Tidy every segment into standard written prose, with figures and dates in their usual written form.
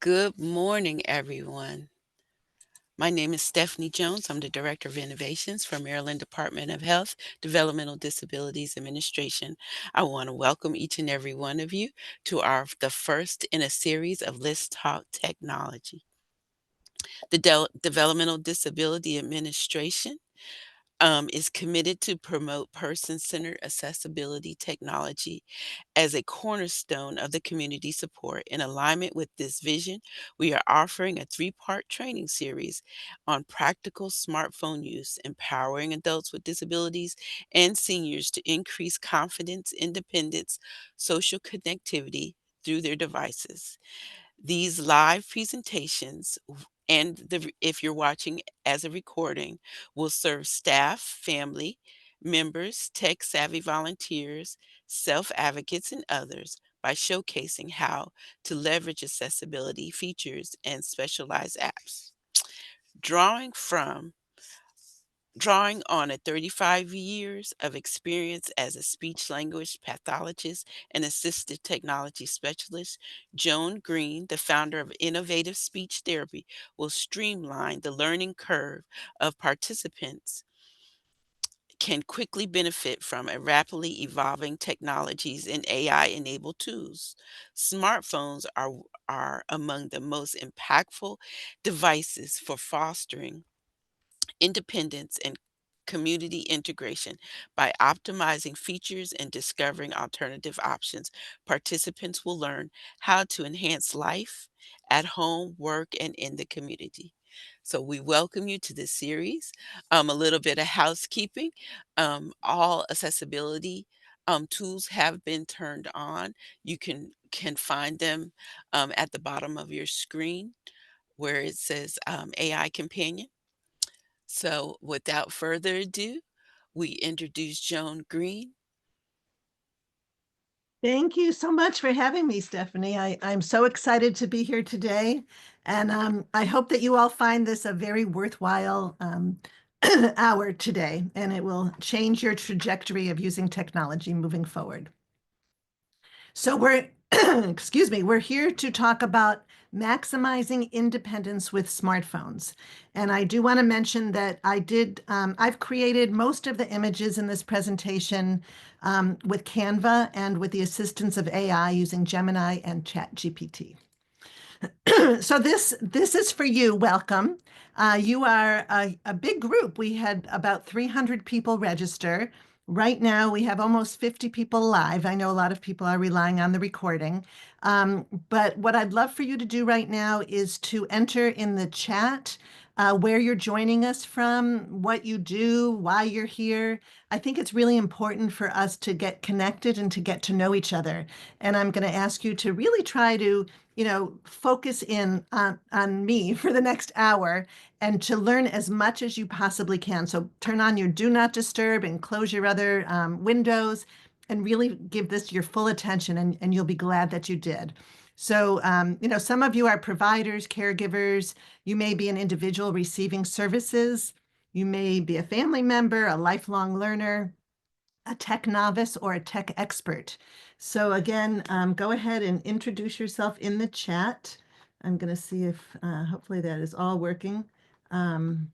Good morning, everyone. My name is Stephanie Jones. I'm the Director of Innovations for Maryland Department of Health, Developmental Disabilities Administration. I want to welcome each and every one of you to the first in a series of Let's Talk Technology. The Developmental Disability Administration is committed to promote person-centered accessibility technology as a cornerstone of the community support. In alignment with this vision, we are offering a three-part training series on practical smartphone use, empowering adults with disabilities and seniors to increase confidence, independence, social connectivity through their devices. These live presentations and if you're watching as a recording will serve staff, family members, tech-savvy volunteers, self-advocates, and others by showcasing how to leverage accessibility features and specialized apps. Drawing from Drawing on a 35 years of experience as a speech language pathologist and assistive technology specialist, Joan Green, the founder of Innovative Speech Therapy, will streamline the learning curve of participants can quickly benefit from a rapidly evolving technologies and AI-enabled tools. Smartphones are among the most impactful devices for fostering independence and community integration. By optimizing features and discovering alternative options, participants will learn how to enhance life at home, work, and in the community. So we welcome you to this series. A little bit of housekeeping. All accessibility tools have been turned on. You can find them at the bottom of your screen where it says AI Companion. So, without further ado, we introduce Joan Green. Thank you so much for having me, Stephanie. I'm so excited to be here today. And I hope that you all find this a very worthwhile hour today, and it will change your trajectory of using technology moving forward. So we're, excuse me, we're here to talk about maximizing independence with smartphones. And I do want to mention that I've created most of the images in this presentation with Canva and with the assistance of AI using Gemini and ChatGPT. So this is for you. Welcome. You are a big group. We had about 300 people register. Right now, we have almost 50 people live. I know a lot of people are relying on the recording. But what I'd love for you to do right now is to enter in the chat where you're joining us from, what you do, why you're here. I think it's really important for us to get connected and to get to know each other. And I'm going to ask you to really try to focus in on me for the next hour and to learn as much as you possibly can. So turn on your do not disturb and close your other windows and really give this your full attention, and you'll be glad that you did. So, some of you are providers, caregivers. You may be an individual receiving services. You may be a family member, a lifelong learner, a tech novice, or a tech expert. So again, go ahead and introduce yourself in the chat. I'm going to see if hopefully that is all working. And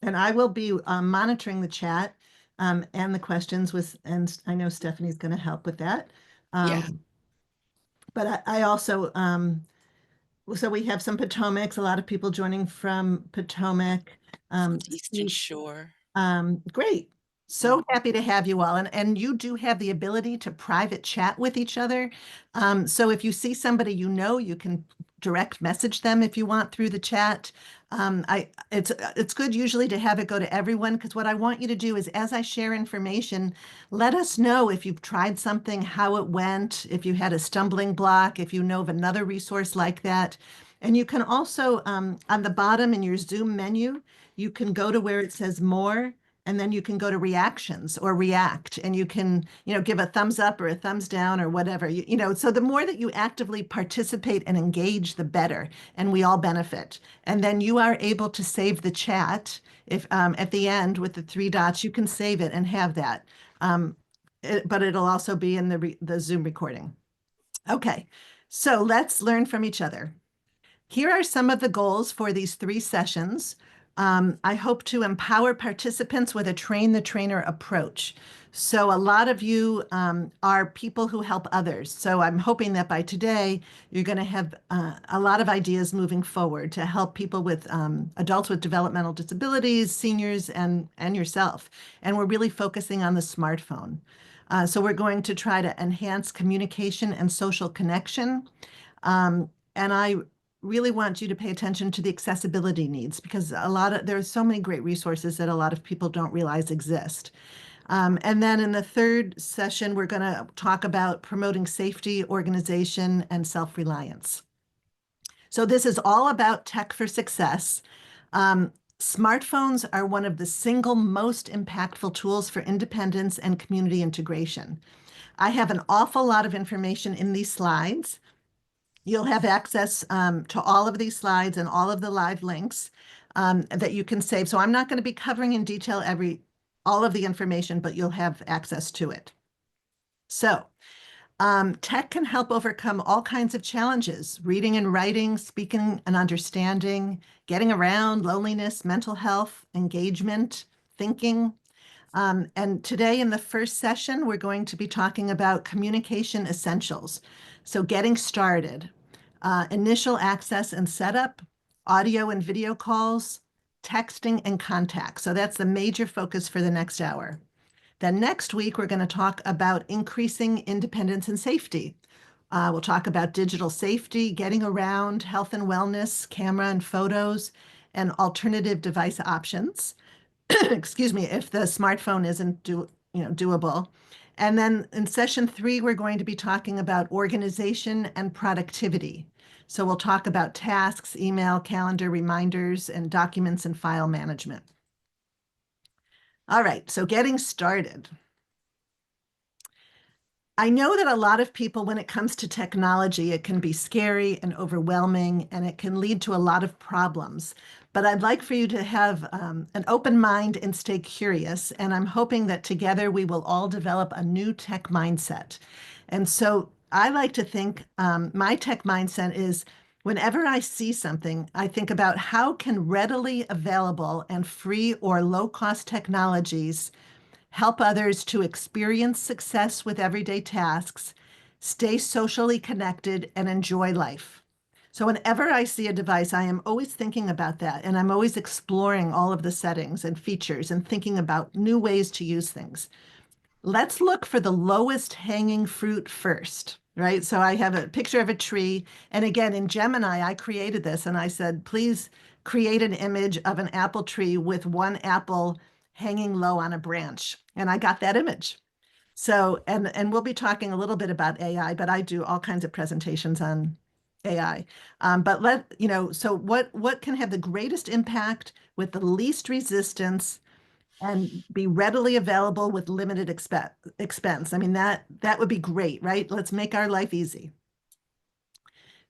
I will be monitoring the chat and the questions and I know Stephanie's going to help with that. Yeah, But I also, so we have some Potomacs, a lot of people joining from Potomac. Eastern Steve, Shore. Great. So Mm. happy to have you all. And you do have the ability to private chat with each other. So if you see somebody you can direct message them if you want through the chat. It's good usually to have it go to everyone, because what I want you to do is, as I share information, let us know if you've tried something, how it went, if you had a stumbling block, if you know of another resource like that. And you can also, on the bottom in your Zoom menu, you can go to where it says more, and then you can go to reactions or react, and you can, give a thumbs up or a thumbs down or whatever. So the more that you actively participate and engage, the better, and we all benefit. And then you are able to save the chat if at the end with the three dots, you can save it and have that. But it'll also be in the Zoom recording. Okay, so let's learn from each other. Here are some of the goals for these 3 sessions. I hope to empower participants with a train the trainer approach. So a lot of you are people who help others. So I'm hoping that by today, you're going to have a lot of ideas moving forward to help people with adults with developmental disabilities, seniors, and yourself. And we're really focusing on the smartphone. So we're going to try to enhance communication and social connection. And I really want you to pay attention to the accessibility needs because there's so many great resources that a lot of people don't realize exist. And then in the third session, we're going to talk about promoting safety, organization, and self-reliance. So this is all about tech for success. Smartphones are one of the single most impactful tools for independence and community integration. I have an awful lot of information in these slides. You'll have access to all of these slides and all of the live links that you can save. So I'm not going to be covering in detail all of the information, but you'll have access to it. So tech can help overcome all kinds of challenges: reading and writing, speaking and understanding, getting around, loneliness, mental health, engagement, thinking. And today in the first session, we're going to be talking about communication essentials. So getting started, initial access and setup, audio and video calls, texting and contact. So that's the major focus for the next hour. Then next week, we're going to talk about increasing independence and safety. We'll talk about digital safety, getting around, health and wellness, camera and photos, and alternative device options. Excuse me, if the smartphone isn't doable. And then in session 3, we're going to be talking about organization and productivity. So we'll talk about tasks, email, calendar, reminders, and documents and file management. All right, so getting started. I know that a lot of people, when it comes to technology, it can be scary and overwhelming, and it can lead to a lot of problems. But I'd like for you to have an open mind and stay curious. And I'm hoping that together we will all develop a new tech mindset. And so I like to think my tech mindset is whenever I see something, I think about how can readily available and free or low-cost technologies help others to experience success with everyday tasks, stay socially connected, and enjoy life. So whenever I see a device, I am always thinking about that, and I'm always exploring all of the settings and features and thinking about new ways to use things. Let's look for the lowest hanging fruit first, right? So I have a picture of a tree, and again, in Gemini, I created this, and I said, please create an image of an apple tree with one apple hanging low on a branch. And I got that image. So, and we'll be talking a little bit about AI, but I do all kinds of presentations on AI. But so what can have the greatest impact with the least resistance and be readily available with limited expense? I mean, that would be great, right? Let's make our life easy.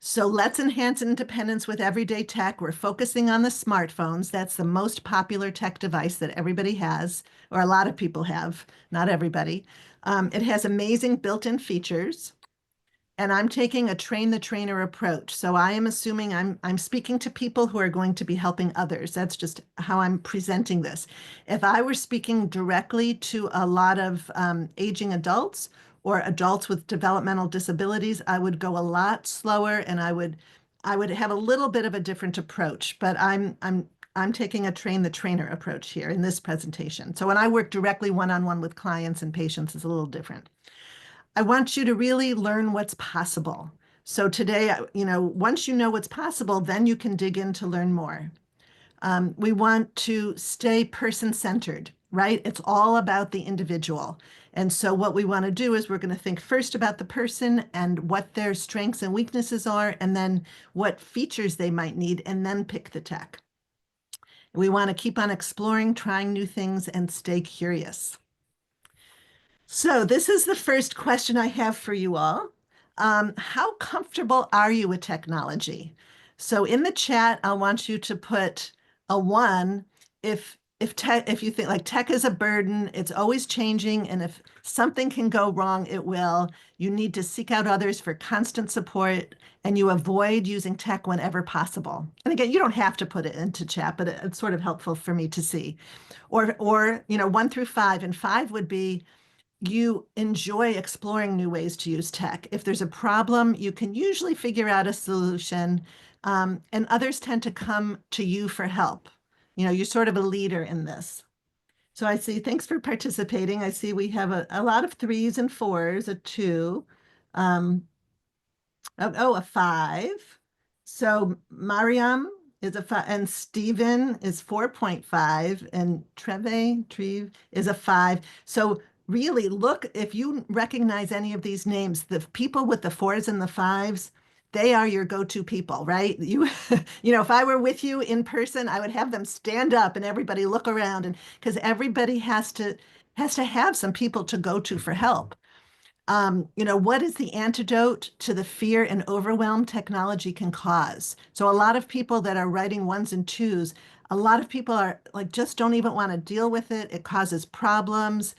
So let's enhance independence with everyday tech. We're focusing on the smartphones. That's the most popular tech device that everybody has, or a lot of people have, not everybody. It has amazing built-in features. And I'm taking a train the trainer approach. So I am assuming I'm speaking to people who are going to be helping others. That's just how I'm presenting this. If I were speaking directly to a lot of aging adults or adults with developmental disabilities, I would go a lot slower and I would have a little bit of a different approach. But I'm taking a train the trainer approach here in this presentation. So when I work directly one-on-one with clients and patients, it's a little different. I want you to really learn what's possible. So today, once you know what's possible, then you can dig in to learn more. We want to stay person-centered, right? It's all about the individual. And so what we want to do is we're going to think first about the person and what their strengths and weaknesses are, and then what features they might need, and then pick the tech. We want to keep on exploring, trying new things, and stay curious. So this is the first question I have for you all. How comfortable are you with technology? So in the chat, I want you to put a 1 if you think like tech is a burden, it's always changing, and if something can go wrong, it will. You need to seek out others for constant support and you avoid using tech whenever possible. And again, you don't have to put it into chat, but it's sort of helpful for me to see. Or 1 through 5, and 5 would be you enjoy exploring new ways to use tech. If there's a problem, you can usually figure out a solution, and others tend to come to you for help. You're sort of a leader in this. So I see, thanks for participating. I see we have a lot of 3s and 4s, a 2, um, a 5. So Mariam is a 5, and Stephen is 4.5, and Treve is a 5. So really look, if you recognize any of these names, the people with the 4s and the 5s, they are your go-to people, right? If I were with you in person, I would have them stand up and everybody look around, and because everybody has to have some people to go to for help. What is the antidote to the fear and overwhelm technology can cause? So a lot of people that are writing 1s and 2s, a lot of people are like, just don't even want to deal with it. It causes problems.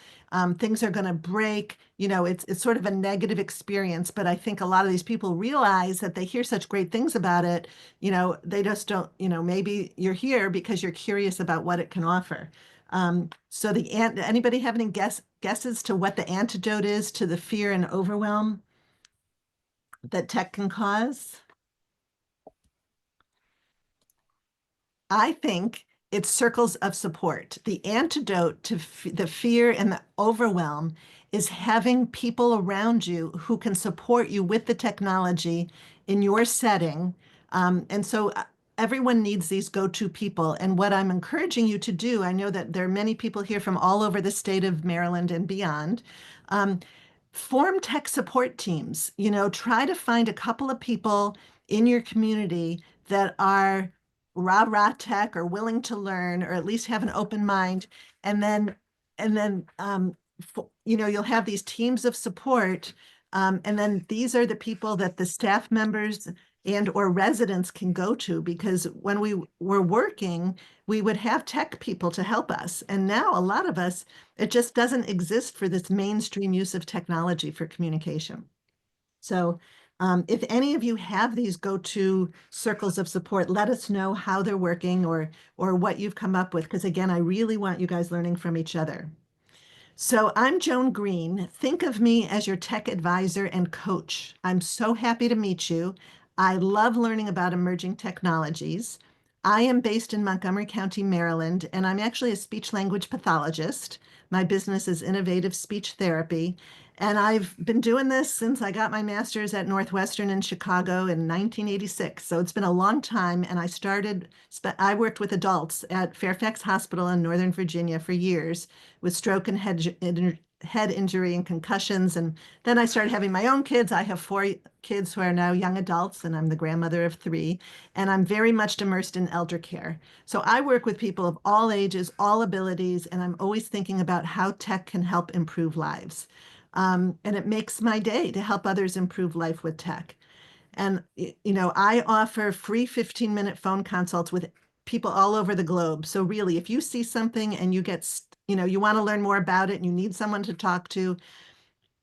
Things are going to break. It's sort of a negative experience. But I think a lot of these people realize that they hear such great things about it. They just don't, maybe you're here because you're curious about what it can offer. So anybody have any guesses to what the antidote is to the fear and overwhelm that tech can cause? I think it's circles of support. The antidote to the fear and the overwhelm is having people around you who can support you with the technology in your setting. And so everyone needs these go-to people. And what I'm encouraging you to do, I know that there are many people here from all over the state of Maryland and beyond. Form tech support teams. Try to find a couple of people in your community that are rah tech or willing to learn, or at least have an open mind. And then you'll have these teams of support. And then these are the people that the staff members and or residents can go to, because when we were working, we would have tech people to help us. And now a lot of us, it just doesn't exist for this mainstream use of technology for communication. So if any of you have these go-to circles of support, let us know how they're working or what you've come up with, because again, I really want you guys learning from each other. So I'm Joan Green. Think of me as your tech advisor and coach. I'm so happy to meet you. I love learning about emerging technologies. I am based in Montgomery County, Maryland, and I'm actually a speech language pathologist. My business is innovative speech therapy, and I've been doing this since I got my master's at Northwestern in Chicago in 1986. So it's been a long time, and I worked with adults at Fairfax Hospital in Northern Virginia for years with stroke and head injury and concussions. And then I started having my own kids. I have 4 kids who are now young adults, and I'm the grandmother of 3. And I'm very much immersed in elder care. So I work with people of all ages, all abilities, and I'm always thinking about how tech can help improve lives. And it makes my day to help others improve life with tech. And, I offer free 15-minute phone consults with people all over the globe. So really, if you see something and you want to learn more about it and you need someone to talk to,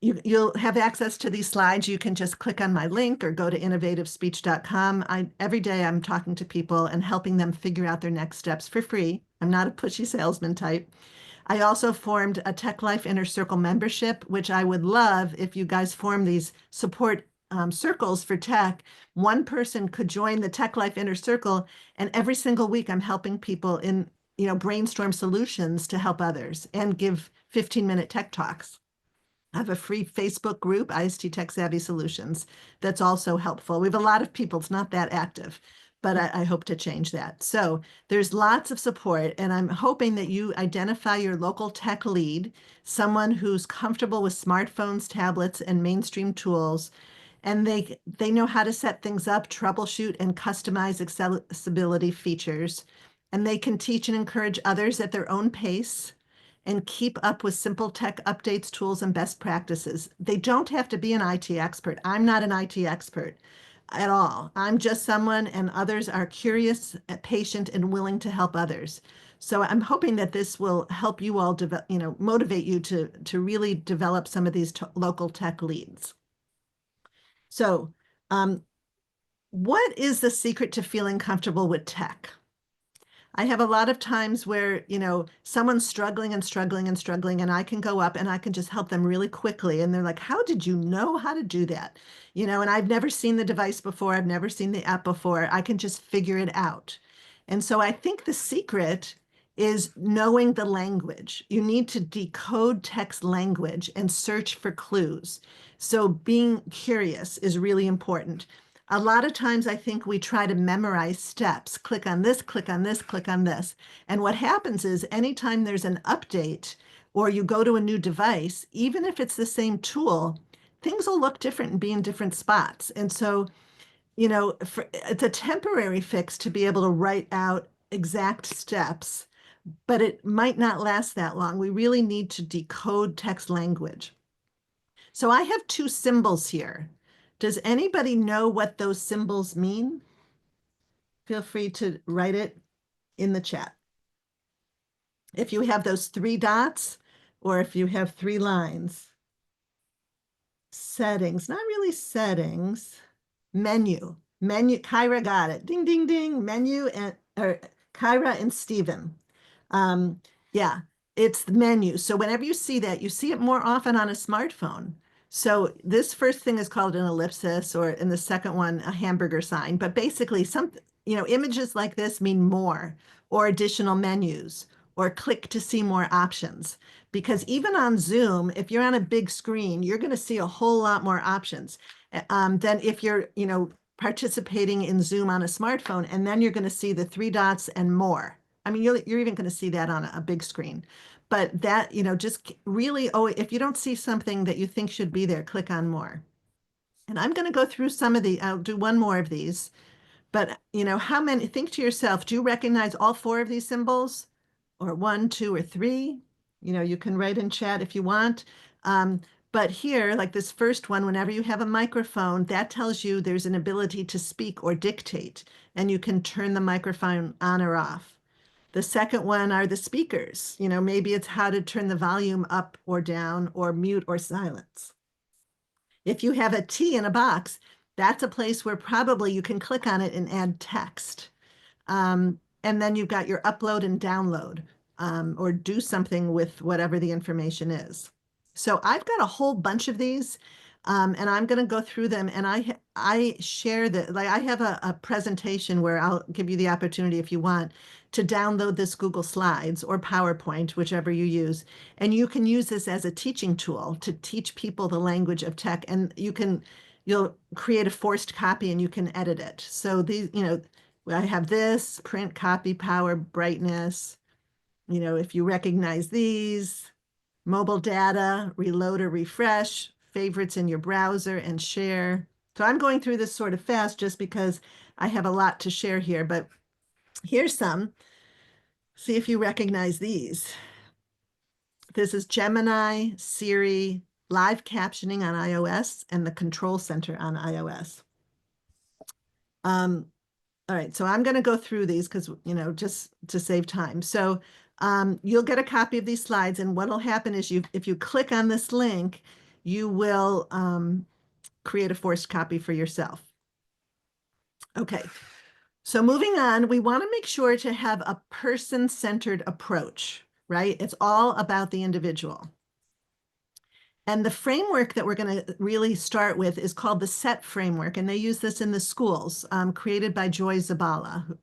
you'll have access to these slides. You can just click on my link or go to innovativespeech.com. Every day I'm talking to people and helping them figure out their next steps for free. I'm not a pushy salesman type. I also formed a Tech Life Inner Circle membership, which I would love if you guys form these support circles for tech. One person could join the Tech Life Inner Circle, and every single week I'm helping people brainstorm solutions to help others and give 15-minute tech talks. I have a free Facebook group, IST Tech Savvy Solutions, that's also helpful. We have a lot of people, it's not that active, but I hope to change that. So there's lots of support, and I'm hoping that you identify your local tech lead, someone who's comfortable with smartphones, tablets, and mainstream tools, and they know how to set things up, troubleshoot, and customize accessibility features. And they can teach and encourage others at their own pace and keep up with simple tech updates, tools, and best practices. They don't have to be an IT expert. I'm not an IT expert at all. I'm just someone, and others are curious, patient, and willing to help others. So I'm hoping that this will help you all motivate you to really develop some of these local tech leads. So What is the secret to feeling comfortable with tech? I have a lot of times where, someone's struggling and struggling and struggling, and I can go up and I can just help them really quickly. And they're like, how did you know how to do that? And I've never seen the device before. I've never seen the app before. I can just figure it out. And so I think the secret is knowing the language. You need to decode text language and search for clues. So being curious is really important. A lot of times I think we try to memorize steps, click on this, click on this, click on this. And what happens is anytime there's an update or you go to a new device, even if it's the same tool, things will look different and be in different spots. And so, it's a temporary fix to be able to write out exact steps, but it might not last that long. We really need to decode text language. So I have two symbols here. Does anybody know what those symbols mean? Feel free to write it in the chat. If you have those three dots or if you have three lines. Settings, not really settings. Menu, Kyra got it. Ding, ding, ding. Menu and or Kyra and Stephen. Yeah, it's the menu. So whenever you see that, you see it more often on a smartphone. So this first thing is called an ellipsis, or in the second one, a hamburger sign. But basically, images like this mean more, or additional menus, or click to see more options. Because even on Zoom, if you're on a big screen, you're going to see a whole lot more options than if you're, participating in Zoom on a smartphone, and then you're going to see the three dots and more. I mean, you're even going to see that on a big screen. But that, just really, if you don't see something that you think should be there, click on more. And I'm going to go through I'll do one more of these. But, how many, think to yourself, do you recognize all four of these symbols? Or one, two, or three? You can write in chat if you want. But here, like this first one, whenever you have a microphone, that tells you there's an ability to speak or dictate, and you can turn the microphone on or off. The second one are the speakers. Maybe it's how to turn the volume up or down or mute or silence. If you have a T in a box, that's a place where probably you can click on it and add text. And then you've got your upload and download, or do something with whatever the information is. So I've got a whole bunch of these, and I'm going to go through them. And I share that, like I have a presentation where I'll give you the opportunity if you want to download this Google Slides or PowerPoint, whichever you use. And you can use this as a teaching tool to teach people the language of tech. And you'll create a forced copy and you can edit it. So these, I have this, print, copy, power, brightness. If you recognize these, mobile data, reload or refresh, favorites in your browser, and share. So I'm going through this sort of fast just because I have a lot to share here, but here's some. See if you recognize these. This is Gemini, Siri, live captioning on iOS, and the Control Center on iOS. All right, so I'm going to go through these because, just to save time. So you'll get a copy of these slides, and what will happen is if you click on this link, you will create a forced copy for yourself. Okay, so moving on, we want to make sure to have a person-centered approach, right? It's all about the individual. And the framework that we're going to really start with is called the SET framework, and they use this in the schools, created by Joy Zabala.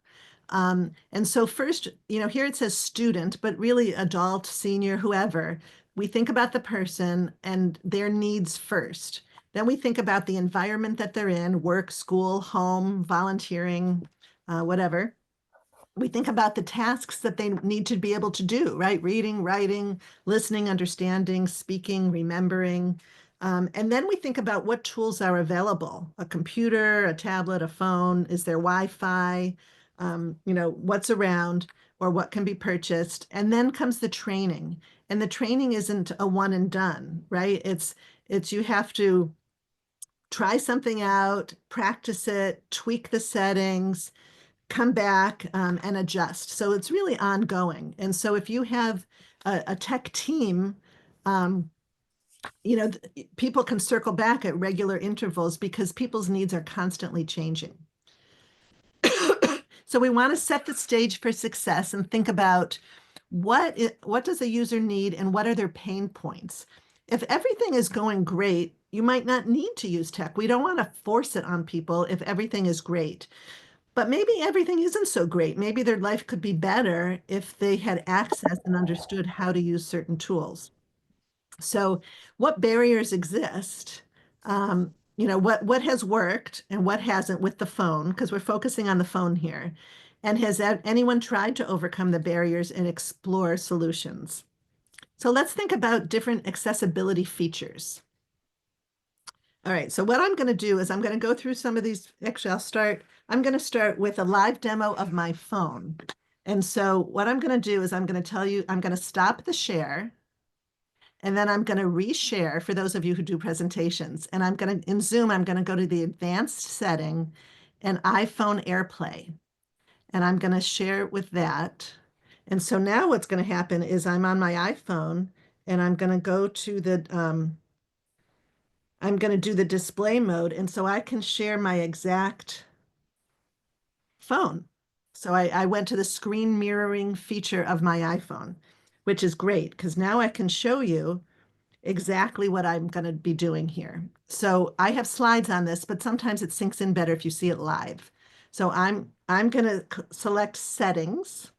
And so first, here it says student, but really adult, senior, whoever. We think about the person and their needs first. Then we think about the environment that they're in, work, school, home, volunteering, whatever. We think about the tasks that they need to be able to do, right? Reading, writing, listening, understanding, speaking, remembering. And then we think about what tools are available: a computer, a tablet, a phone, is there Wi-Fi, what's around or what can be purchased. And then comes the training. And the training isn't a one and done, right? It's you have to try something out, practice it, tweak the settings, come back and adjust. So it's really ongoing. And so if you have a tech team, people can circle back at regular intervals because people's needs are constantly changing. So we want to set the stage for success and think about what does a user need and what are their pain points. If everything is going great, you might not need to use tech. We don't want to force it on people if everything is great. But maybe everything isn't so great. Maybe their life could be better if they had access and understood how to use certain tools. So, what barriers exist? What has worked and what hasn't with the phone, because we're focusing on the phone here. And has anyone tried to overcome the barriers and explore solutions? So let's think about different accessibility features. All right, so what I'm going to do is I'm going to go through some of these. Actually, I'm going to start with a live demo of my phone. And so what I'm going to do is I'm going to tell you, I'm going to stop the share. And then I'm going to reshare for those of you who do presentations. And in Zoom, I'm going to go to the advanced setting and iPhone AirPlay. And I'm going to share with that. And so now what's going to happen is I'm on my iPhone and I'm going to go to I'm going to do the display mode. And so I can share my exact phone. So I went to the screen mirroring feature of my iPhone, which is great because now I can show you exactly what I'm going to be doing here. So I have slides on this, but sometimes it sinks in better if you see it live. So I'm going to select settings.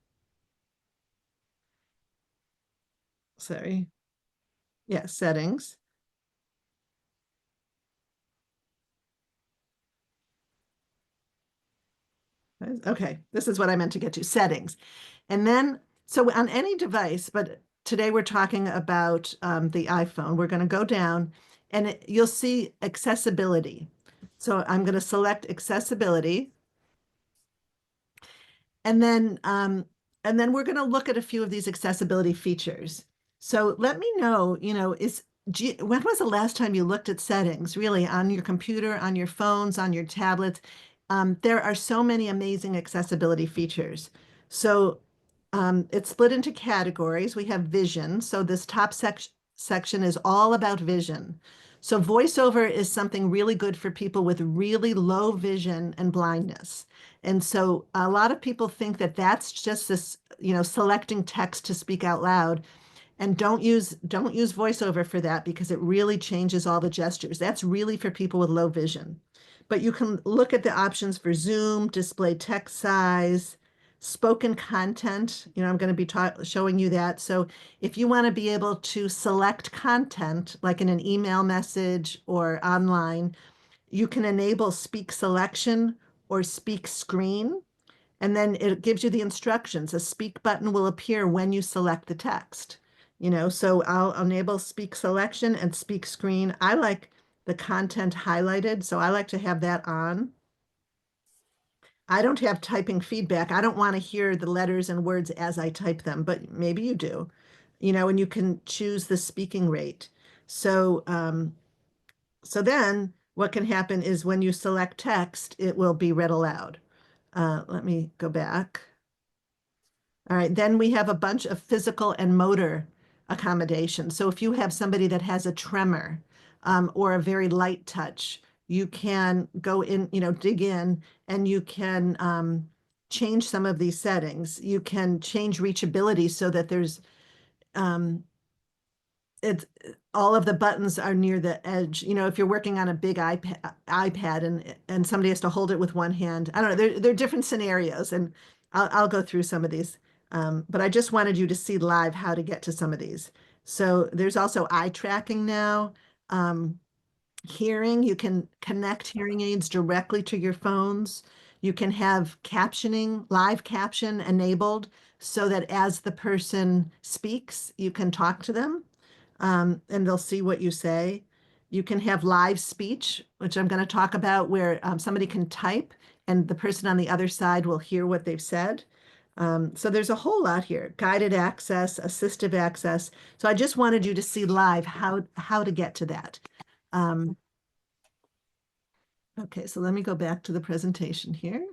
Sorry. Yeah, settings. Okay, this is what I meant to get to, settings. And then, so on any device, but today we're talking about the iPhone, we're going to go down and you'll see accessibility. So I'm going to select accessibility. And then, um, and then we're going to look at a few of these accessibility features. So let me know, when was the last time you looked at settings, really, on your computer, on your phones, on your tablets? There are so many amazing accessibility features. So it's split into categories. We have vision. So this top section is all about vision. So voiceover is something really good for people with really low vision and blindness. And so a lot of people think that that's just this, selecting text to speak out loud. And don't use voiceover for that because it really changes all the gestures. That's really for people with low vision. But you can look at the options for Zoom, display text size, spoken content. I'm going to be showing you that. So if you want to be able to select content, like in an email message or online, you can enable speak selection or speak screen. And then it gives you the instructions. A speak button will appear when you select the text. So I'll enable speak selection and speak screen. I like the content highlighted, so I like to have that on. I don't have typing feedback. I don't want to hear the letters and words as I type them, but maybe you do. And you can choose the speaking rate. So then what can happen is when you select text, it will be read aloud. Let me go back. All right, then we have a bunch of physical and motor accommodations. So if you have somebody that has a tremor or a very light touch, you can go in, dig in, and you can change some of these settings. You can change reachability so that there's it's all of the buttons are near the edge. If you're working on a big iPad and somebody has to hold it with one hand, I don't know. There are different scenarios, and I'll go through some of these. But I just wanted you to see live how to get to some of these. So there's also eye tracking now. Hearing, you can connect hearing aids directly to your phones. You can have captioning, live caption enabled so that as the person speaks, you can talk to them and they'll see what you say. You can have live speech, which I'm going to talk about, where somebody can type and the person on the other side will hear what they've said. So there's a whole lot here, guided access, assistive access. So I just wanted you to see live how to get to that. Um, okay, so let me go back to the presentation here.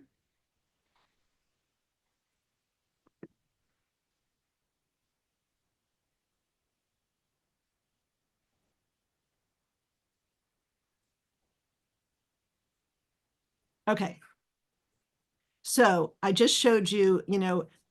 Okay. So I just showed you,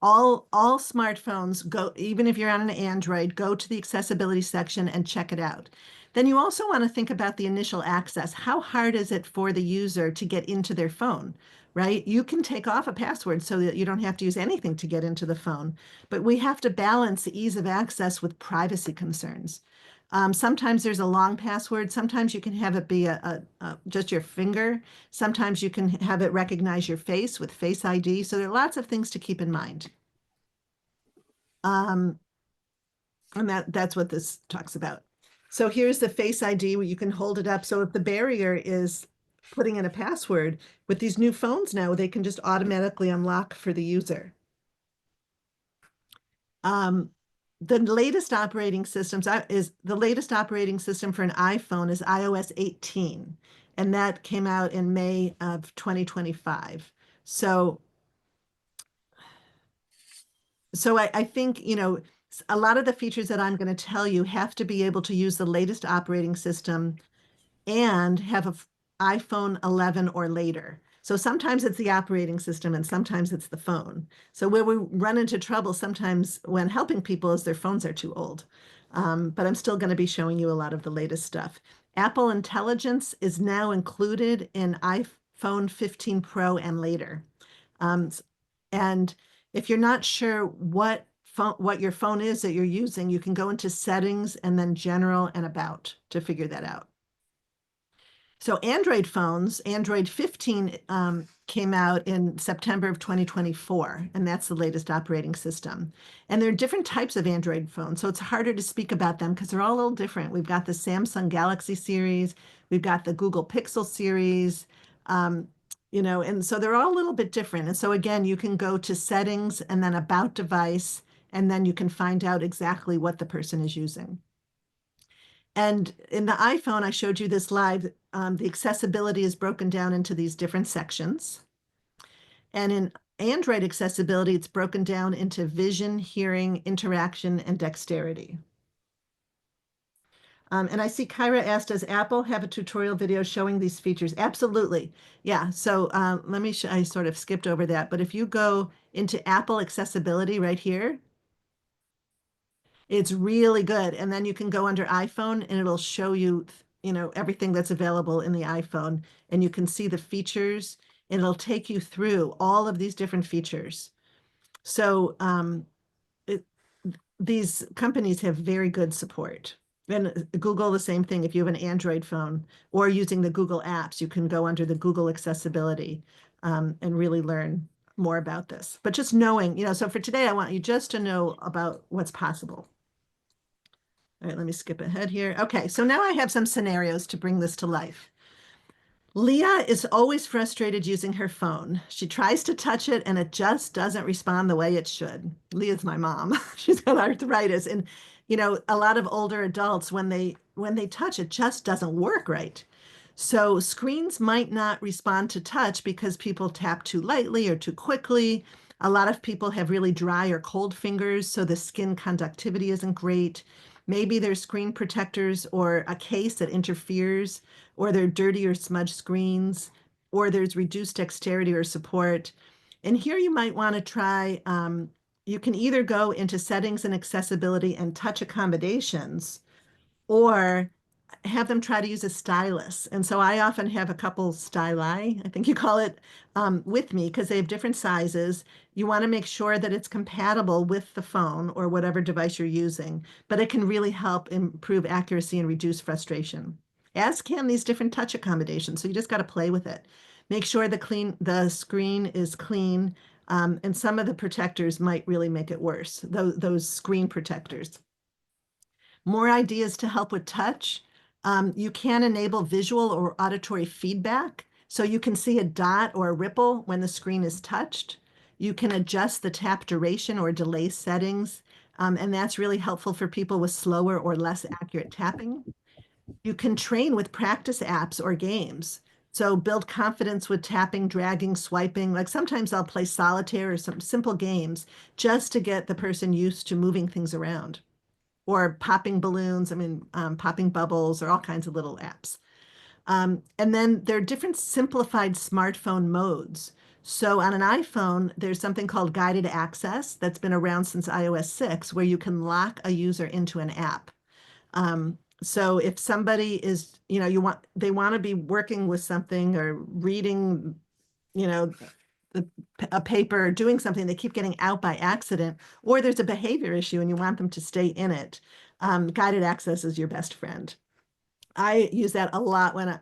all smartphones go, even if you're on an Android, go to the accessibility section and check it out. Then you also want to think about the initial access. How hard is it for the user to get into their phone, right? You can take off a password so that you don't have to use anything to get into the phone, but we have to balance the ease of access with privacy concerns. Sometimes there's a long password. Sometimes you can have it be just your finger. Sometimes you can have it recognize your face with Face ID. So there are lots of things to keep in mind. And that's what this talks about. So here's the Face ID where you can hold it up. So if the barrier is putting in a password, with these new phones now, they can just automatically unlock for the user. The latest operating systems the latest operating system for an iPhone is iOS 18, and that came out in May of 2025. So I think, a lot of the features that I'm going to tell you have to be able to use the latest operating system and have a iPhone 11 or later. So sometimes it's the operating system and sometimes it's the phone. So where we run into trouble sometimes when helping people is their phones are too old. But I'm still going to be showing you a lot of the latest stuff. Apple Intelligence is now included in iPhone 15 Pro and later. Um, and if you're not sure what your phone is that you're using, you can go into settings and then general and about to figure that out. So Android phones, Android 15 came out in September of 2024, and that's the latest operating system. And there are different types of Android phones, so it's harder to speak about them because they're all a little different. We've got the Samsung Galaxy series, we've got the Google Pixel series, and so they're all a little bit different. And so again, you can go to settings and then about device, and then you can find out exactly what the person is using. And in the iPhone, I showed you this live, the accessibility is broken down into these different sections. And in Android accessibility, it's broken down into vision, hearing, interaction, and dexterity. And I see Kyra asked, does Apple have a tutorial video showing these features? Absolutely. Yeah. So let me I sort of skipped over that. But if you go into Apple accessibility right here, it's really good. And then you can go under iPhone and it'll show you, everything that's available in the iPhone. And you can see the features and it'll take you through all of these different features. So these companies have very good support. And Google, the same thing. If you have an Android phone or using the Google apps, you can go under the Google accessibility and really learn more about this. But just knowing, so for today, I want you just to know about what's possible. All right, let me skip ahead here. Okay, so now I have some scenarios to bring this to life. Leah is always frustrated using her phone. She tries to touch it and it just doesn't respond the way it should. Leah's my mom. She's got arthritis. And, a lot of older adults, when they touch it, just doesn't work right. So screens might not respond to touch because people tap too lightly or too quickly. A lot of people have really dry or cold fingers, so the skin conductivity isn't great. Maybe there's screen protectors or a case that interferes, or they're dirty or smudged screens, or there's reduced dexterity or support. And here you might want to try, you can either go into settings and accessibility and touch accommodations, or have them try to use a stylus. And so I often have a couple styli, I think you call it, with me because they have different sizes. You want to make sure that it's compatible with the phone or whatever device you're using, but it can really help improve accuracy and reduce frustration, as can these different touch accommodations. So you just got to play with it. Make sure the screen is clean, and some of the protectors might really make it worse, those screen protectors. More ideas to help with touch. You can enable visual or auditory feedback. So you can see a dot or a ripple when the screen is touched. You can adjust the tap duration or delay settings. And that's really helpful for people with slower or less accurate tapping. You can train with practice apps or games. So build confidence with tapping, dragging, swiping. Like sometimes I'll play solitaire or some simple games just to get the person used to moving things around, or popping balloons, popping bubbles, or all kinds of little apps. And then there are different simplified smartphone modes. So on an iPhone, there's something called guided access that's been around since iOS 6, where you can lock a user into an app. So if somebody is, they want to be working with something or reading, you know, the, a paper or doing something, they keep getting out by accident, or there's a behavior issue and you want them to stay in it, guided access is your best friend. I use that a lot when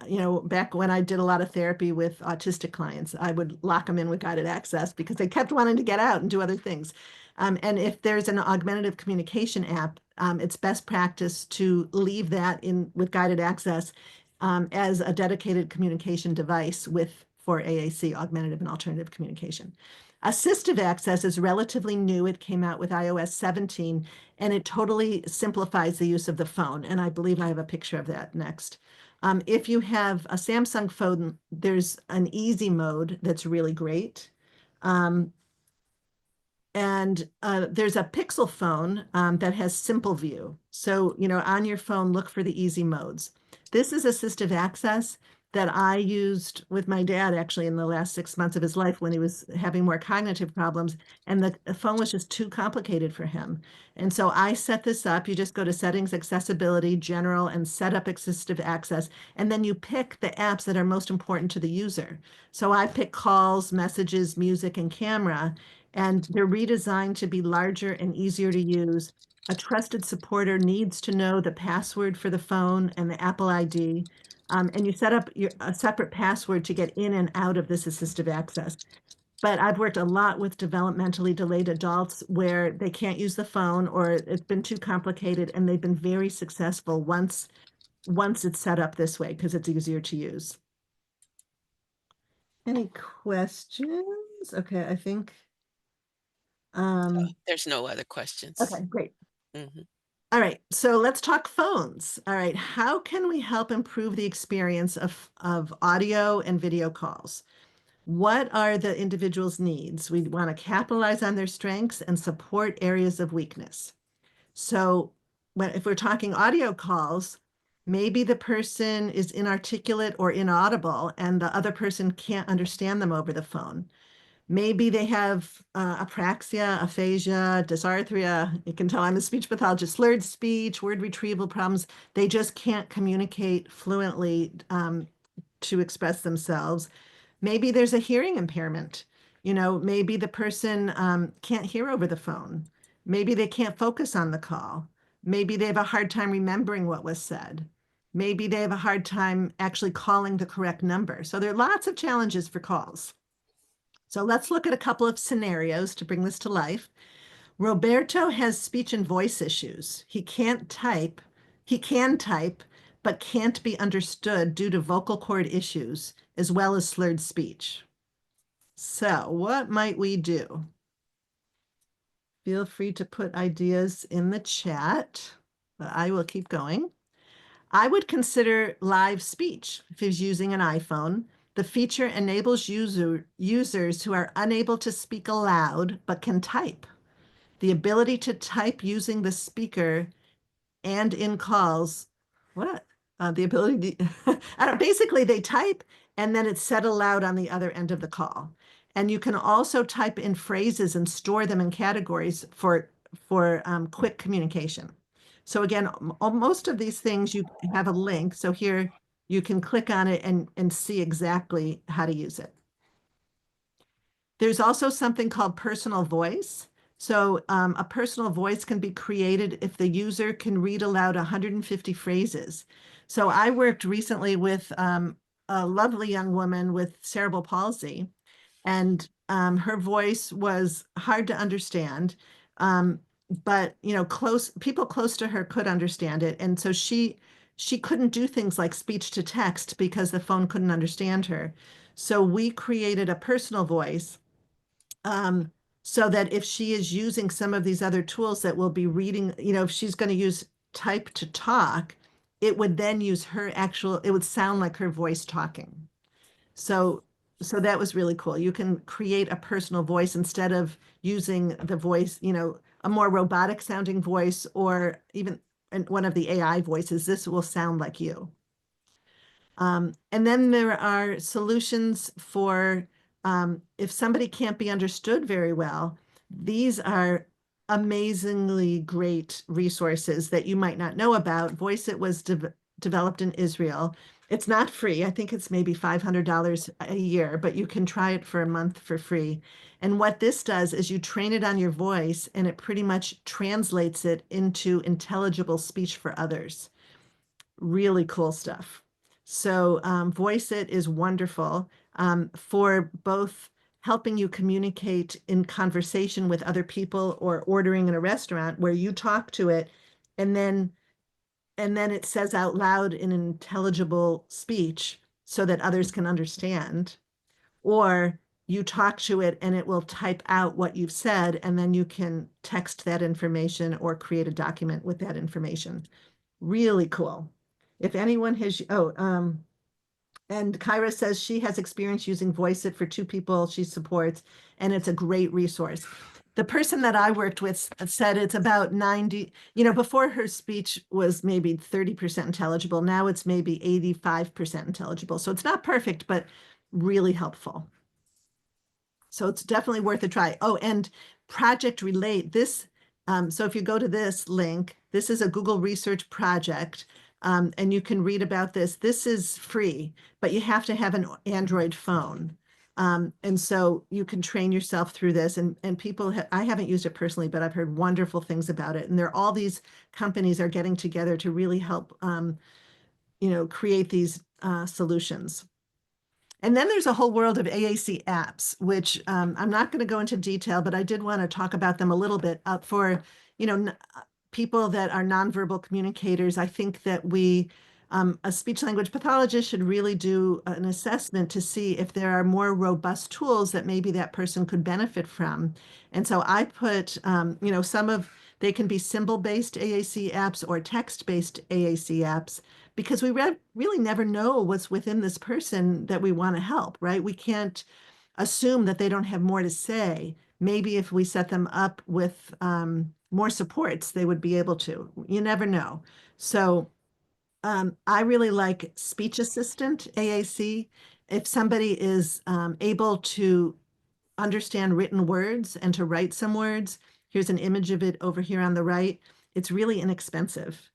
back when I did a lot of therapy with autistic clients, I would lock them in with guided access because they kept wanting to get out and do other things. And if there's an augmentative communication app, it's best practice to leave that in with guided access as a dedicated communication device for AAC, augmentative and alternative communication. Assistive access is relatively new. It came out with iOS 17, and it totally simplifies the use of the phone. And I believe I have a picture of that next. If you have a Samsung phone, there's an easy mode that's really great. Um, and there's a Pixel phone that has simple view. So, on your phone, look for the easy modes. This is assistive access that I used with my dad actually in the last 6 months of his life when he was having more cognitive problems, and the phone was just too complicated for him. And so I set this up. You just go to settings, accessibility, general, and set up assistive access. And then you pick the apps that are most important to the user. So I pick calls, messages, music, and camera, and they're redesigned to be larger and easier to use. A trusted supporter needs to know the password for the phone and the Apple ID. And you set up a separate password to get in and out of this assistive access. But I've worked a lot with developmentally delayed adults where they can't use the phone or it's been too complicated, and they've been very successful once it's set up this way because it's easier to use. Any questions? Okay, I think. There's no other questions. Okay, great. Mhm. All right, so let's talk phones. All right, how can we help improve the experience of audio and video calls? What are the individual's needs? We want to capitalize on their strengths and support areas of weakness. So if we're talking audio calls, maybe the person is inarticulate or inaudible and the other person can't understand them over the phone. Maybe they have apraxia, aphasia, dysarthria. You can tell I'm a speech pathologist, slurred speech, word retrieval problems. They just can't communicate fluently to express themselves. Maybe there's a hearing impairment. Maybe the person can't hear over the phone. Maybe they can't focus on the call. Maybe they have a hard time remembering what was said. Maybe they have a hard time actually calling the correct number. So there are lots of challenges for calls. So let's look at a couple of scenarios to bring this to life. Roberto has speech and voice issues. He can't type. He can type, but can't be understood due to vocal cord issues, as well as slurred speech. So what might we do? Feel free to put ideas in the chat, but I will keep going. I would consider live speech if he's using an iPhone. The feature enables users who are unable to speak aloud but can type. The ability to type using the speaker and in calls, what? The ability to, basically they type and then it's said aloud on the other end of the call. And you can also type in phrases and store them in categories for quick communication. So again, most of these things you have a link. So here you can click on it and see exactly how to use it. There's also something called personal voice. So a personal voice can be created if the user can read aloud 150 phrases. So I worked recently with a lovely young woman with cerebral palsy, and her voice was hard to understand. But people close to her could understand it, and so she couldn't do things like speech to text because the phone couldn't understand her. So we created a personal voice um, so that if she is using some of these other tools that will be reading, if she's going to use type to talk, it would then use it would sound like her voice talking. So, so that was really cool. You can create a personal voice instead of using the voice, a more robotic sounding voice or even one of the AI voices. This will sound like you. And then there are solutions for If somebody can't be understood very well, these are amazingly great resources that you might not know about. VoiceIt was developed in Israel. It's not free. I think it's maybe $500 a year, but you can try it for a month for free. And what this does is you train it on your voice and it pretty much translates it into intelligible speech for others. Really cool stuff. So VoiceIt is wonderful for both helping you communicate in conversation with other people or ordering in a restaurant where you talk to it and then it says out loud in intelligible speech so that others can understand. Or you talk to it and it will type out what you've said, and then you can text that information or create a document with that information. Really cool. If anyone has, and Kyra says she has experience using VoiceIt for two people she supports, and it's a great resource. The person that I worked with said it's about 90, before her speech was maybe 30% intelligible. Now it's maybe 85% intelligible. So it's not perfect, but really helpful. So it's definitely worth a try. Oh, and Project Relate, so if you go to this link, this is a Google Research project, and you can read about this. This is free, but you have to have an Android phone. And so you can train yourself through this, and people, I haven't used it personally, but I've heard wonderful things about it. And all these companies are getting together to really help, create these solutions. And then there's a whole world of AAC apps, which I'm not going to go into detail, but I did want to talk about them a little bit for, people that are nonverbal communicators. I think that a speech language pathologist should really do an assessment to see if there are more robust tools that maybe that person could benefit from. And so I put, they can be symbol-based AAC apps or text-based AAC apps, because we really never know what's within this person that we want to help, right? We can't assume that they don't have more to say. Maybe if we set them up with more supports, they would be able to. You never know. So I really like Speech Assistant AAC. If somebody is able to understand written words and to write some words, here's an image of it over here on the right. It's really inexpensive,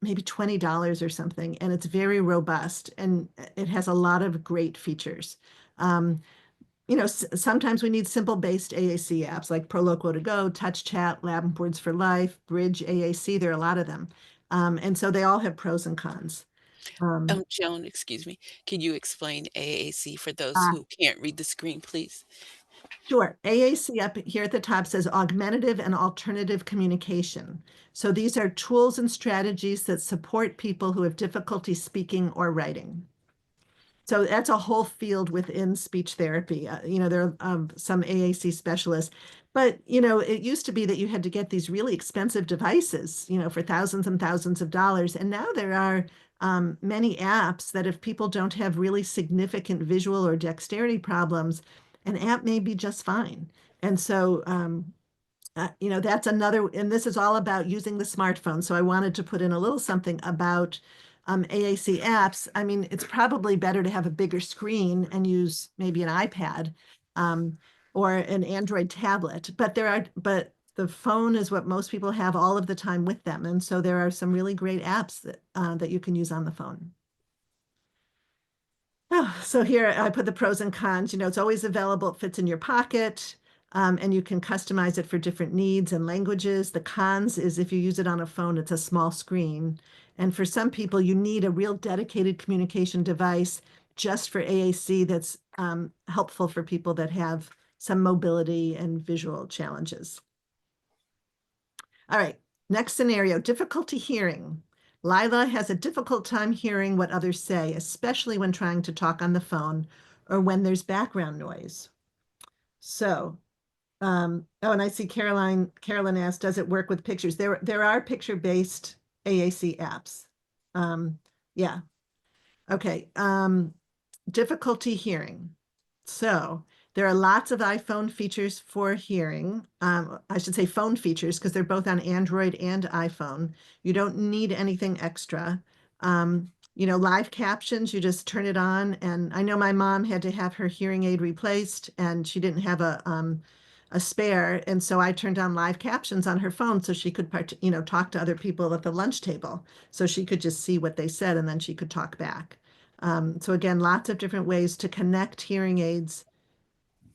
maybe $20 or something, and it's very robust and it has a lot of great features. Sometimes we need simple based AAC apps like Proloquo to Go, Touch Chat, Lab Words for Life, Bridge AAC. There are a lot of them. And so they all have pros and cons. Joan, excuse me, can you explain AAC for those Uh, who can't read the screen, please? Sure. AAC up here at the top says augmentative and alternative communication. So these are tools and strategies that support people who have difficulty speaking or writing. So that's a whole field within speech therapy. There are some AAC specialists, but it used to be that you had to get these really expensive devices, for thousands and thousands of dollars. And now there are many apps that if people don't have really significant visual or dexterity problems, an app may be just fine. And so, that's another, and this is all about using the smartphone. So I wanted to put in a little something about AAC apps. I mean, it's probably better to have a bigger screen and use maybe an iPad or an Android tablet, but the phone is what most people have all of the time with them. And so there are some really great apps that you can use on the phone. Oh, so here I put the pros and cons. It's always available. It fits in your pocket, and you can customize it for different needs and languages. The cons is if you use it on a phone, it's a small screen. And for some people, you need a real dedicated communication device just for AAC that's helpful for people that have some mobility and visual challenges. All right, next scenario, difficulty hearing. Lila has a difficult time hearing what others say, especially when trying to talk on the phone or when there's background noise. So, and I see Carolyn asked, does it work with pictures? There are picture-based AAC apps. Yeah. Okay. Difficulty hearing. So there are lots of iPhone features for hearing. I should say phone features because they're both on Android and iPhone. You don't need anything extra. Live captions, you just turn it on. And I know my mom had to have her hearing aid replaced and she didn't have a spare. And so I turned on live captions on her phone so she could talk to other people at the lunch table. So she could just see what they said and then she could talk back. So again, lots of different ways to connect hearing aids.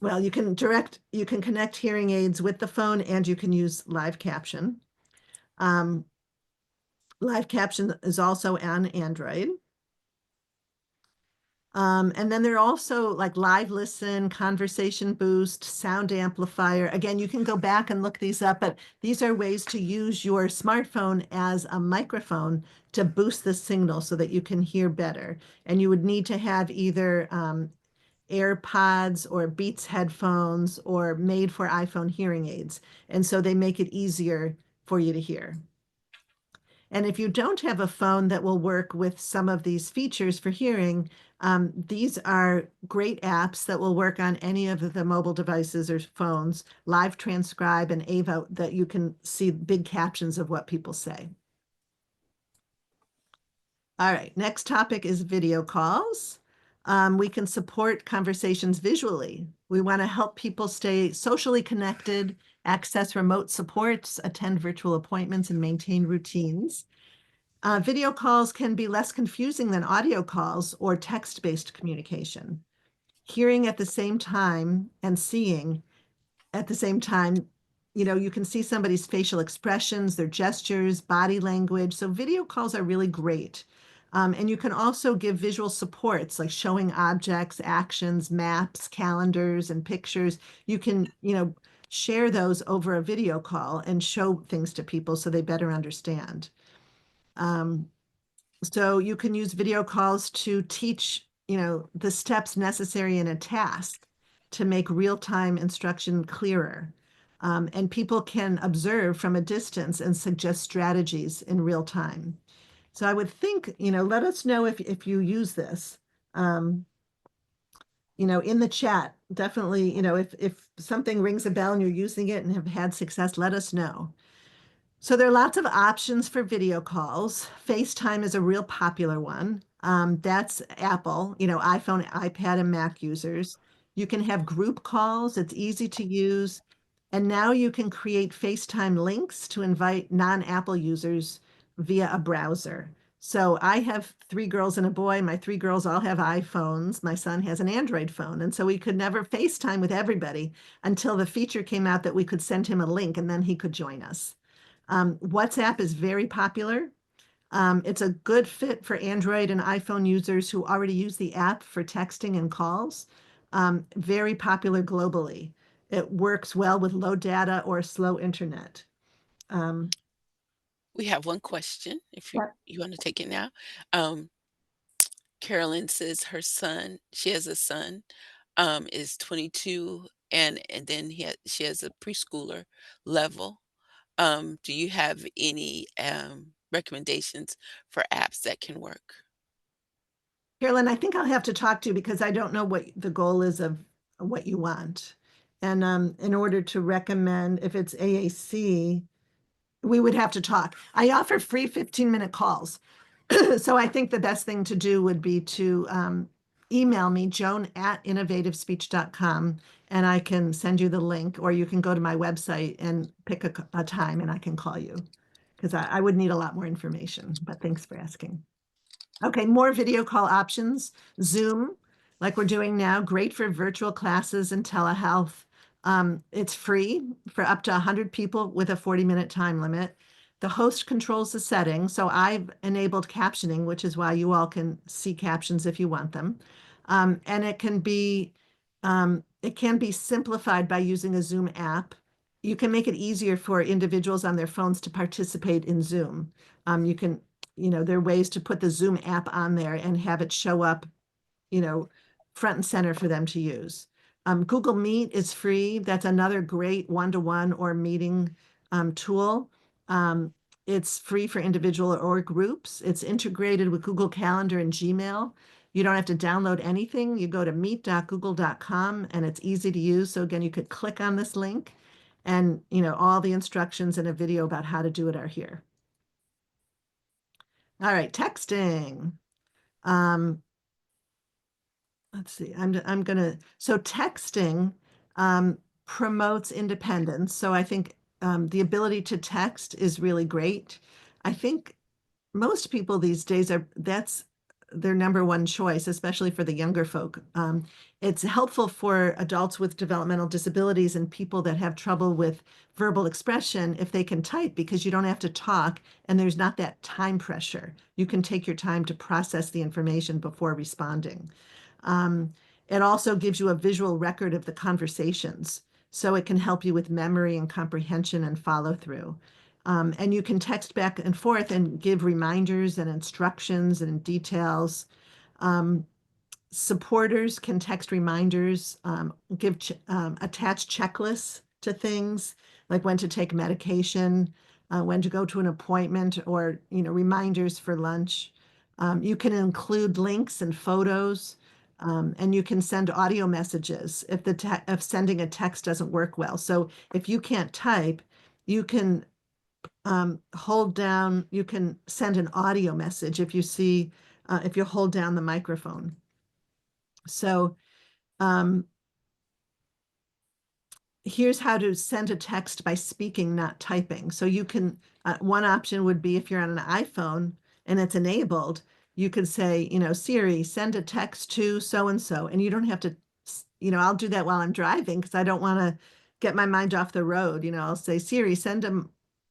Well, you can connect hearing aids with the phone and you can use live caption. Um, Live caption is also on Android. And then there are also like Live Listen, Conversation Boost, Sound Amplifier. Again, you can go back and look these up, but these are ways to use your smartphone as a microphone to boost the signal so that you can hear better. And you would need to have either AirPods or Beats headphones or made for iPhone hearing aids. And so they make it easier for you to hear. And if you don't have a phone that will work with some of these features for hearing, these are great apps that will work on any of the mobile devices or phones, Live Transcribe and Ava, that you can see big captions of what people say. All right, next topic is video calls. We can support conversations visually. We want to help people stay socially connected, access remote supports, attend virtual appointments, and maintain routines. Video calls can be less confusing than audio calls or text-based communication. Hearing at the same time and seeing at the same time, you can see somebody's facial expressions, their gestures, body language. So video calls are really great. And you can also give visual supports like showing objects, actions, maps, calendars, and pictures. You can, share those over a video call and show things to people so they better understand. Um, so you can use video calls to teach, the steps necessary in a task to make real-time instruction clearer. And people can observe from a distance and suggest strategies in real time. So I would think, let us know if you use this. Um, in the chat, definitely, if something rings a bell and you're using it and have had success, let us know. So there are lots of options for video calls. FaceTime is a real popular one. That's Apple, iPhone, iPad, and Mac users. You can have group calls. It's easy to use. And now you can create FaceTime links to invite non-Apple users via a browser. So I have three girls and a boy. My three girls all have iPhones. My son has an Android phone. And so we could never FaceTime with everybody until the feature came out that we could send him a link and then he could join us. WhatsApp is very popular. It's a good fit for Android and iPhone users who already use the app for texting and calls. Very popular globally. It works well with low data or slow internet. Um, We have one question, if you yeah. you wanna take it now. Um, Carolyn says her son she has a son, is 22, and then she has a preschooler level. Do you have any, recommendations for apps that can work? Carolyn, I think I'll have to talk to you because I don't know what the goal is of what you want. And in order to recommend, if it's AAC, we would have to talk. I offer free 15-minute calls. So I think the best thing to do would be to email me, joan@innovativespeech.com, and I can send you the link, or you can go to my website and pick a time and I can call you because I would need a lot more information, but thanks for asking. Okay, more video call options. Zoom, like we're doing now, great for virtual classes and telehealth. It's free for up to 100 people with a 40-minute time limit. The host controls the settings, so I've enabled captioning, which is why you all can see captions if you want them. And it can be simplified by using a Zoom app. You can make it easier for individuals on their phones to participate in Zoom. You can there are ways to put the Zoom app on there and have it show up, you know, front and center for them to use. Google Meet is free. That's another great one-to-one or meeting tool. It's free for individual or groups. It's integrated with Google Calendar and Gmail. You don't have to download anything. You go to meet.google.com and it's easy to use. So again, you could click on this link and, all the instructions and a video about how to do it are here. All right, texting. Um, let's see, I'm gonna, so texting um, promotes independence. So I think the ability to text is really great. I think most people these days that's their number one choice, especially for the younger folk. It's helpful for adults with developmental disabilities and people that have trouble with verbal expression if they can type, because you don't have to talk and there's not that time pressure. You can take your time to process the information before responding. Um, it also gives you a visual record of the conversations, so it can help you with memory and comprehension and follow through. And you can text back and forth and give reminders and instructions and details. Um, Supporters can text reminders, attach checklists to things like when to take medication, when to go to an appointment, or reminders for lunch. You can include links and photos, and you can send audio messages if sending a text doesn't work well. So if you can't type, you can hold down. You can send an audio message if you hold down the microphone. So um, here's how to send a text by speaking, not typing. So one option would be if you're on an iPhone and it's enabled, you could say, Siri, send a text to so and so. And you don't have to, I'll do that while I'm driving because I don't want to get my mind off the road. I'll say, Siri, send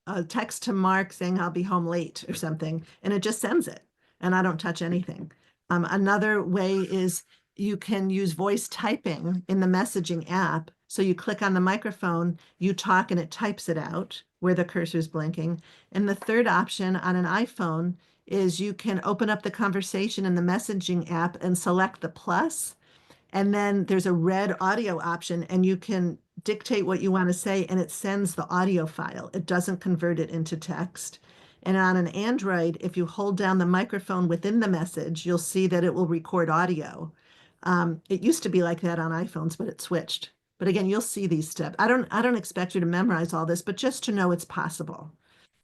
a text to Mark saying I'll be home late or something. And it just sends it. And I don't touch anything. Another way is you can use voice typing in the messaging app. So you click on the microphone, you talk, and it types it out where the cursor is blinking. And the third option on an iPhone is you can open up the conversation in the messaging app and select the plus, and then there's a red audio option, and you can dictate what you want to say, and it sends the audio file. It doesn't convert it into text. And on an Android, if you hold down the microphone within the message, you'll see that it will record audio. It used to be like that on iPhones, but it switched. But again, you'll see these steps. I don't expect you to memorize all this, but just to know it's possible.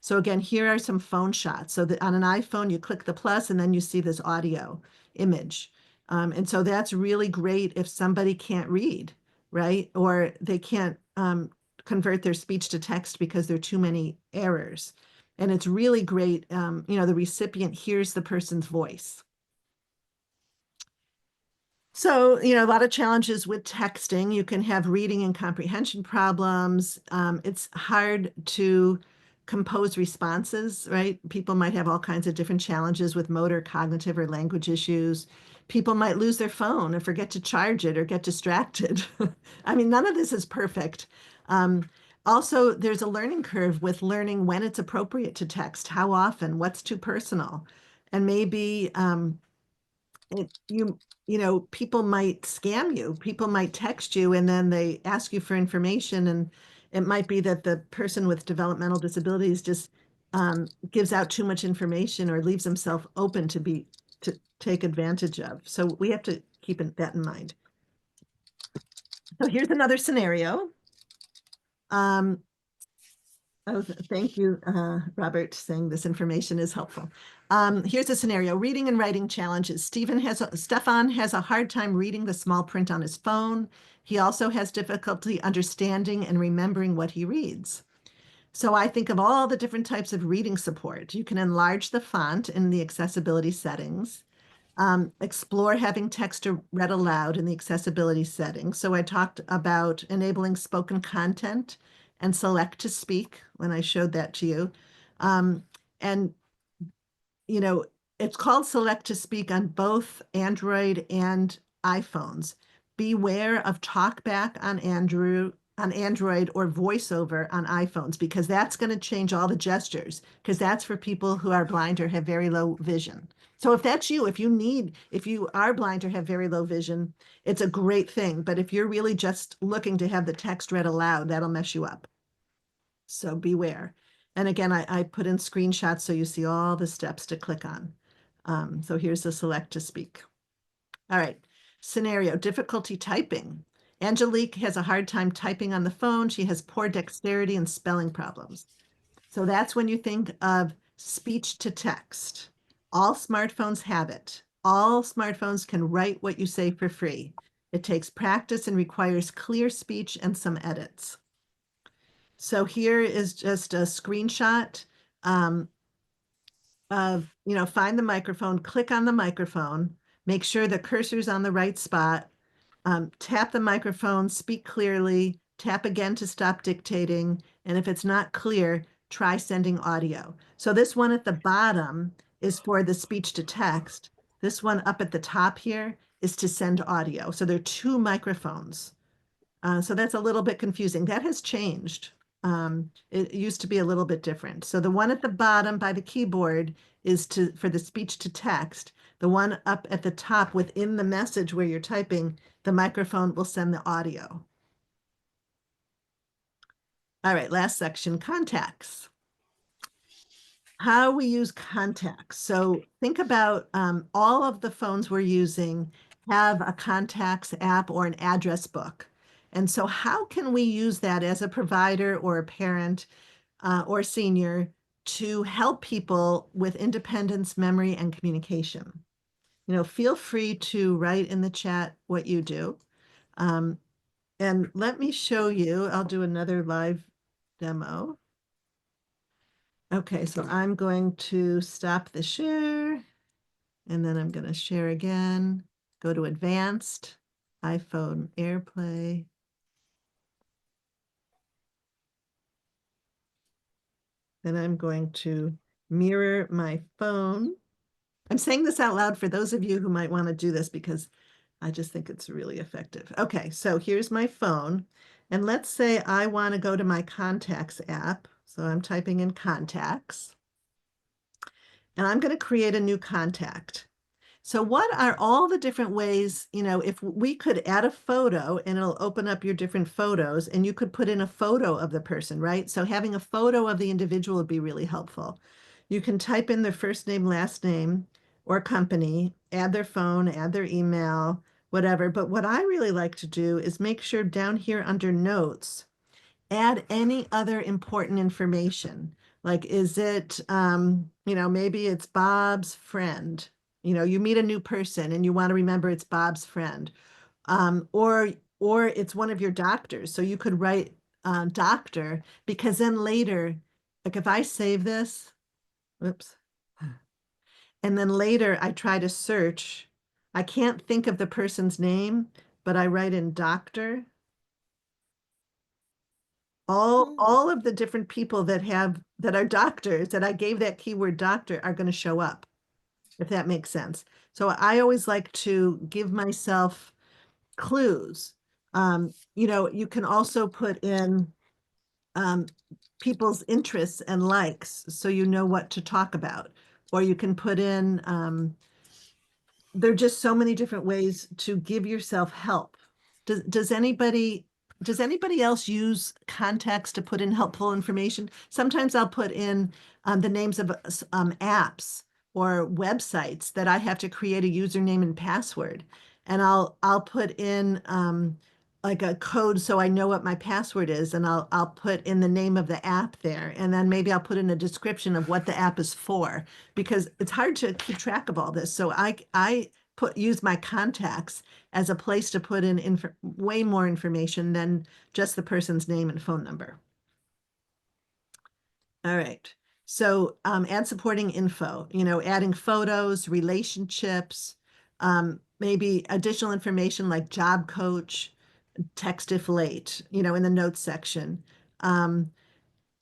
So again, here are some phone shots. So that on an iPhone, you click the plus, and then you see this audio image. And so that's really great if somebody can't read, right? Or they can't convert their speech to text because there are too many errors. And it's really great, the recipient hears the person's voice. So, a lot of challenges with texting. You can have reading and comprehension problems. It's hard to compose responses, right? People might have all kinds of different challenges with motor, cognitive, or language issues. People might lose their phone and forget to charge it or get distracted. I mean, none of this is perfect. Also, there's a learning curve with learning when it's appropriate to text, how often, what's too personal, and maybe it, people might scam you. People might text you and then they ask you for information, and it might be that the person with developmental disabilities just gives out too much information or leaves himself open to take advantage of. So we have to keep that in mind. So here's another scenario. Um, Oh, thank you, Robert, saying this information is helpful. Here's a scenario: reading and writing challenges. Stefan has a hard time reading the small print on his phone. He also has difficulty understanding and remembering what he reads. So I think of all the different types of reading support. You can enlarge the font in the accessibility settings. Explore having text read aloud in the accessibility settings. So I talked about enabling spoken content and select to speak when I showed that to you. And, you know, it's called select to speak on both Android and iPhones. Beware of TalkBack on Android or VoiceOver on iPhones, because that's going to change all the gestures, because that's for people who are blind or have very low vision. So if that's you, if you are blind or have very low vision, it's a great thing. But if you're really just looking to have the text read aloud, that'll mess you up. So beware. And again, I put in screenshots so you see all the steps to click on. So here's the select to speak. All right, scenario: difficulty typing. Angelique has a hard time typing on the phone. She has poor dexterity and spelling problems. So that's when you think of speech to text. All smartphones have it. all smartphones can write what you say for free. It takes practice and requires clear speech and some edits. So here is just a screenshot um, of, find the microphone, click on the microphone, make sure the cursor's on the right spot, tap the microphone, speak clearly, tap again to stop dictating, and if it's not clear, try sending audio. So this one at the bottom is for the speech to text. This one up at the top here is to send audio. So there are two microphones. So that's a little bit confusing. That has changed. It used to be a little bit different. So the one at the bottom by the keyboard is for the speech to text. The one up at the top within the message where you're typing, the microphone will send the audio. All right, last section, contacts. How we use contacts. So think about all of the phones we're using have a contacts app or an address book. And so how can we use that as a provider or a parent or senior to help people with independence, memory, and communication? Feel free to write in the chat what you do. And let me show you, I'll do another live demo. Okay, so I'm going to stop the share and then I'm going to share again, go to advanced, iPhone AirPlay. Then I'm going to mirror my phone. I'm saying this out loud for those of you who might want to do this because I just think it's really effective. Okay, so here's my phone. And let's say I want to go to my contacts app. So I'm typing in contacts. And I'm going to create a new contact. So what are all the different ways, if we could add a photo and it'll open up your different photos and you could put in a photo of the person, right? So having a photo of the individual would be really helpful. You can type in their first name, last name, or company, add their phone, add their email, whatever. But what I really like to do is make sure down here under notes, add any other important information. Like, is it, maybe it's Bob's friend. You meet a new person and you want to remember it's Bob's friend. Or it's one of your doctors. So you could write doctor, because then later, like if I save this, whoops, and then later I try to search, I can't think of the person's name, but I write in doctor. All of the different people that are doctors that I gave that keyword doctor are going to show up, if that makes sense. So I always like to give myself clues. You can also put in people's interests and likes so you know what to talk about. Or you can put in, there are just so many different ways to give yourself help. Does anybody else use contacts to put in helpful information? Sometimes I'll put in the names of apps or websites that I have to create a username and password, and I'll put in like a code so I know what my password is, and I'll put in the name of the app there, and then maybe I'll put in a description of what the app is for, because it's hard to keep track of all this. So I use my contacts as a place to put in way more information than just the person's name and phone number. All right. So add supporting info, adding photos, relationships, maybe additional information like job coach, text if late, in the notes section.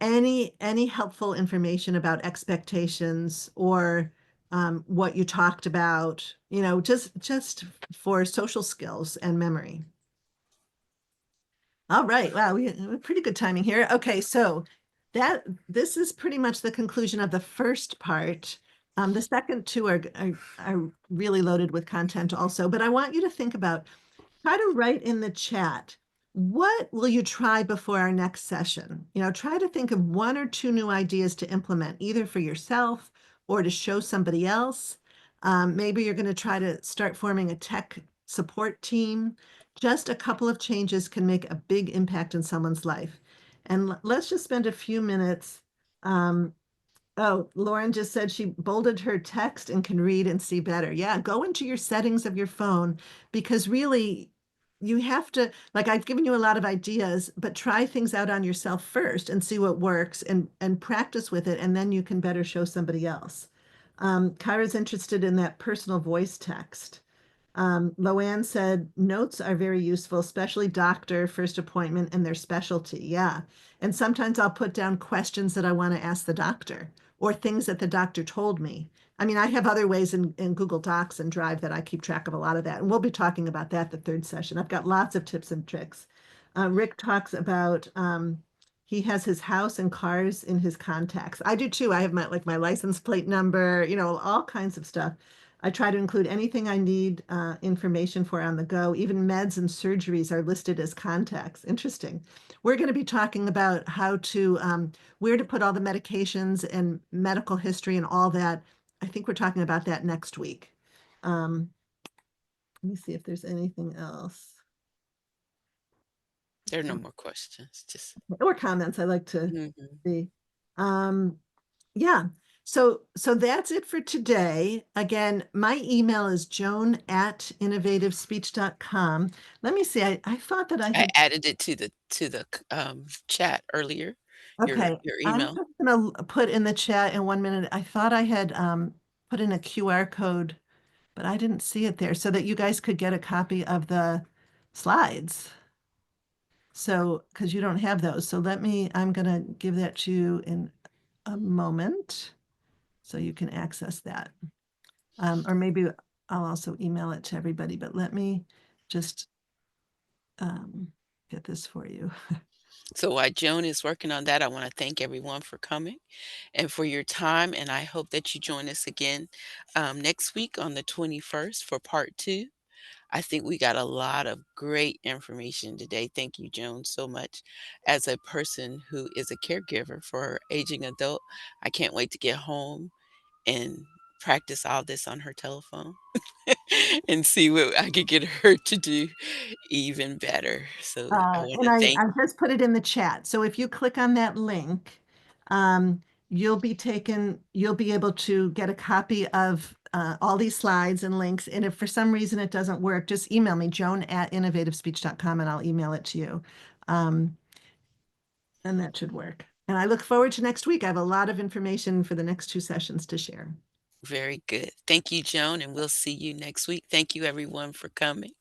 Any helpful information about expectations or what you talked about, just for social skills and memory. All right. Wow, we have pretty good timing here. Okay, so this is pretty much the conclusion of the first part. The second two are really loaded with content also, but I want you to think about, try to write in the chat, what will you try before our next session? Try to think of one or two new ideas to implement, either for yourself or to show somebody else. Maybe you're going to try to start forming a tech support team. Just a couple of changes can make a big impact in someone's life. And let's just spend a few minutes Oh, Lauren just said she bolded her text and can read and see better. Yeah, go into your settings of your phone because really you have to, like I've given you a lot of ideas, but try things out on yourself first and see what works and practice with it, and then you can better show somebody else. Kyra's interested in that personal voice text. Loanne said notes are very useful, especially doctor, first appointment, and their specialty. Yeah. And sometimes I'll put down questions that I want to ask the doctor or things that the doctor told me. I mean, I have other ways in Google Docs and Drive that I keep track of a lot of that. And we'll be talking about that the third session. I've got lots of tips and tricks. Rick talks about he has his house and cars in his contacts. I do too. I have my license plate number, all kinds of stuff. I try to include anything I need information for on the go. Even meds and surgeries are listed as contacts. Interesting. We're going to be talking about how to, where to put all the medications and medical history and all that. I think we're talking about that next week. Um, Let me see if there's anything else. There are no more questions. Just Or comments I like to mhm. see. Um, yeah. So that's it for today. Again, my email is joan@innovativespeech.com. Let me see. I thought that I I had, added it to the chat earlier, okay. your I'm email. just gonna put in the chat in 1 minute. I thought I had put in a QR code, but I didn't see it there so that you guys could get a copy of the slides. So, because you don't have those. So I'm gonna give that to you in a moment so you can access that. Or maybe I'll also email it to everybody, but let me just um, get this for you. So while Joan is working on that, I want to thank everyone for coming and for your time. And I hope that you join us again next week on the 21st for part two. I think we got a lot of great information today. Thank you, Joan, so much. As a person who is a caregiver for her aging adult, I can't wait to get home and practice all this on her telephone and see what I could get her to do even better. So I want And to I thank just put it in the chat. So if you click on that link, um, you'll be able to get a copy of all these slides and links. And if for some reason it doesn't work, just email me, joan@innovativespeech.com, and I'll email it to you. Um, and that should work. And I look forward to next week. I have a lot of information for the next two sessions to share. very good. Thank you, Joan, and we'll see you next week. Thank you, everyone, for coming.